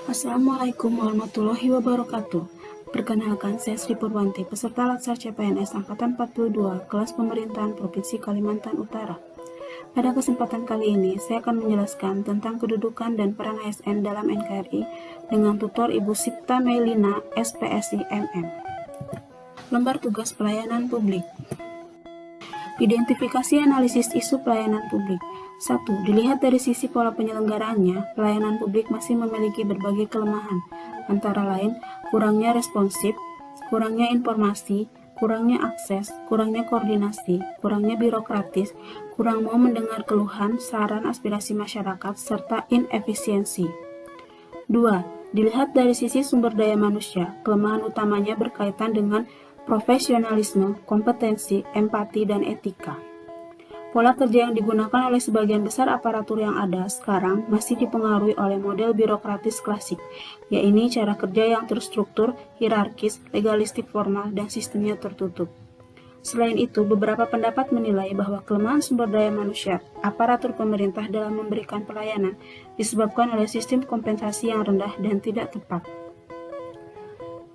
Assalamualaikum warahmatullahi wabarakatuh. Perkenalkan, saya Sri Purwanti, peserta Latsar CPNS Angkatan 42, kelas Pemerintahan Provinsi Kalimantan Utara. Pada kesempatan kali ini, saya akan menjelaskan tentang kedudukan dan peran ASN dalam NKRI dengan tutor Ibu Sipta Melina, SPSI MM. Lembar tugas pelayanan publik. Identifikasi analisis isu pelayanan publik. 1. Dilihat dari sisi pola penyelenggaraannya, pelayanan publik masih memiliki berbagai kelemahan, antara lain kurangnya responsif, kurangnya informasi, kurangnya akses, kurangnya koordinasi, kurangnya birokratis, kurang mau mendengar keluhan, saran, aspirasi masyarakat, serta inefisiensi. 2. Dilihat dari sisi sumber daya manusia, kelemahan utamanya berkaitan dengan profesionalisme, kompetensi, empati, dan etika. Pola kerja yang digunakan oleh sebagian besar aparatur yang ada sekarang masih dipengaruhi oleh model birokratis klasik, yaitu cara kerja yang terstruktur, hierarkis, legalistik formal, dan sistemnya tertutup. Selain itu, beberapa pendapat menilai bahwa kelemahan sumber daya manusia aparatur pemerintah dalam memberikan pelayanan disebabkan oleh sistem kompensasi yang rendah dan tidak tepat.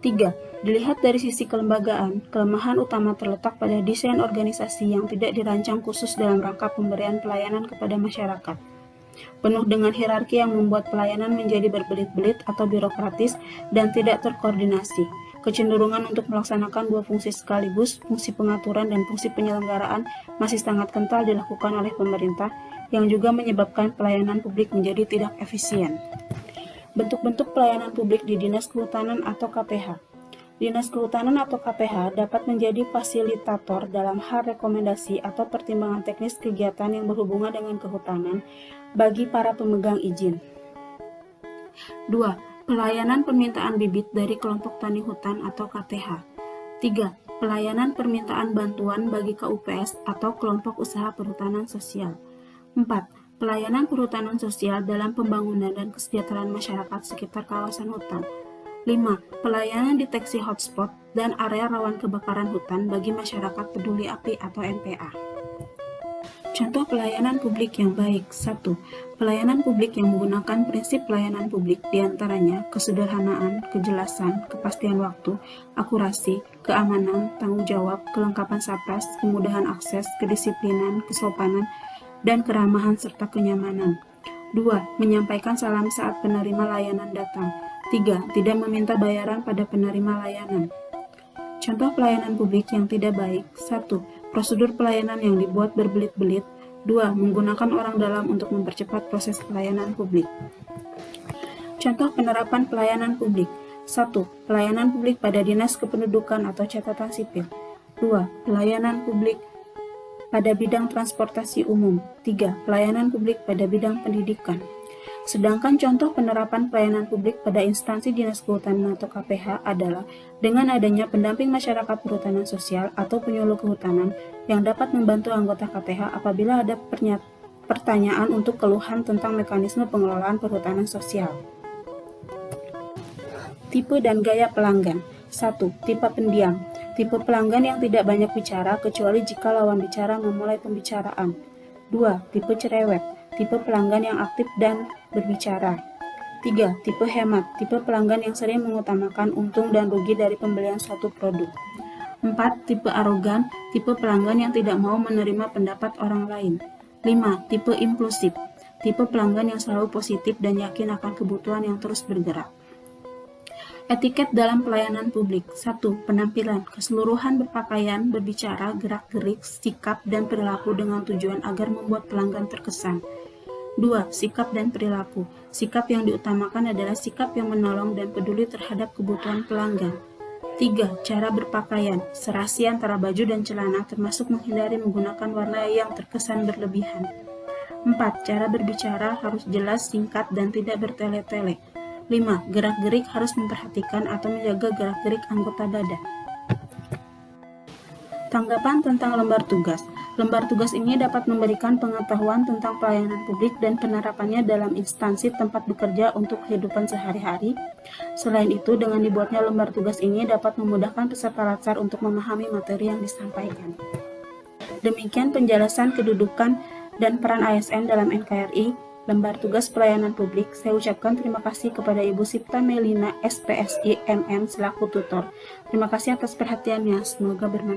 3. Dilihat dari sisi kelembagaan, kelemahan utama terletak pada desain organisasi yang tidak dirancang khusus dalam rangka pemberian pelayanan kepada masyarakat. Penuh dengan hierarki yang membuat pelayanan menjadi berbelit-belit atau birokratis dan tidak terkoordinasi. Kecenderungan untuk melaksanakan dua fungsi sekaligus, fungsi pengaturan dan fungsi penyelenggaraan, masih sangat kental dilakukan oleh pemerintah, yang juga menyebabkan pelayanan publik menjadi tidak efisien. Bentuk-bentuk pelayanan publik di Dinas Kehutanan atau KPH. Dinas Kehutanan atau KPH dapat menjadi fasilitator dalam hal rekomendasi atau pertimbangan teknis kegiatan yang berhubungan dengan kehutanan bagi para pemegang izin. 2. Pelayanan permintaan bibit dari kelompok tani hutan atau KTH. 3. Pelayanan permintaan bantuan bagi KUPS atau kelompok usaha perhutanan sosial. 4. Pelayanan perhutanan sosial dalam pembangunan dan kesejahteraan masyarakat sekitar kawasan hutan. 5. Pelayanan deteksi hotspot dan area rawan kebakaran hutan bagi masyarakat peduli api atau MPA. Contoh pelayanan publik yang baik. 1. Pelayanan publik yang menggunakan prinsip pelayanan publik diantaranya kesederhanaan, kejelasan, kepastian waktu, akurasi, keamanan, tanggung jawab, kelengkapan sapras, kemudahan akses, kedisiplinan, kesopanan, dan keramahan serta kenyamanan. 2. Menyampaikan salam saat penerima layanan datang. 3. Tidak meminta bayaran pada penerima layanan. Contoh pelayanan publik yang tidak baik. 1. Prosedur pelayanan yang dibuat berbelit-belit. 2. Menggunakan orang dalam untuk mempercepat proses pelayanan publik. Contoh penerapan pelayanan publik. 1. Pelayanan publik pada Dinas Kependudukan atau Catatan Sipil. 2. Pelayanan publik pada bidang transportasi umum. 3. Pelayanan publik pada bidang pendidikan. Sedangkan contoh penerapan pelayanan publik pada instansi Dinas Kehutanan atau KPH adalah dengan adanya pendamping masyarakat perhutanan sosial atau penyuluh kehutanan yang dapat membantu anggota KPH apabila ada pertanyaan untuk keluhan tentang mekanisme pengelolaan perhutanan sosial. Tipe dan gaya pelanggan. 1. Tipe pendiam. Tipe pelanggan yang tidak banyak bicara kecuali jika lawan bicara memulai pembicaraan. 2. Tipe cerewet. Tipe pelanggan yang aktif dan berbicara. 3. Tipe hemat. Tipe pelanggan yang sering mengutamakan untung dan rugi dari pembelian suatu produk. 4. Tipe arogan. Tipe pelanggan yang tidak mau menerima pendapat orang lain. 5. Tipe impulsif. Tipe pelanggan yang selalu positif dan yakin akan kebutuhan yang terus bergerak. Etiket dalam pelayanan publik. 1. Penampilan, keseluruhan berpakaian, berbicara, gerak-gerik, sikap, dan perilaku dengan tujuan agar membuat pelanggan terkesan. 2. Sikap dan perilaku. Sikap yang diutamakan adalah sikap yang menolong dan peduli terhadap kebutuhan pelanggan. 3. Cara berpakaian, serasi antara baju dan celana termasuk menghindari menggunakan warna yang terkesan berlebihan. 4. Cara berbicara harus jelas, singkat, dan tidak bertele-tele. 5. Gerak-gerik harus memperhatikan atau menjaga gerak-gerik anggota badan. Tanggapan tentang lembar tugas. Lembar tugas ini dapat memberikan pengetahuan tentang pelayanan publik dan penerapannya dalam instansi tempat bekerja untuk kehidupan sehari-hari. Selain itu, dengan dibuatnya lembar tugas ini dapat memudahkan peserta Latsar untuk memahami materi yang disampaikan. Demikian penjelasan kedudukan dan peran ASN dalam NKRI. lembar tugas pelayanan publik. Saya ucapkan terima kasih kepada Ibu Sipta Melina, SPSI MM selaku tutor. Terima kasih atas perhatiannya. Semoga bermanfaat.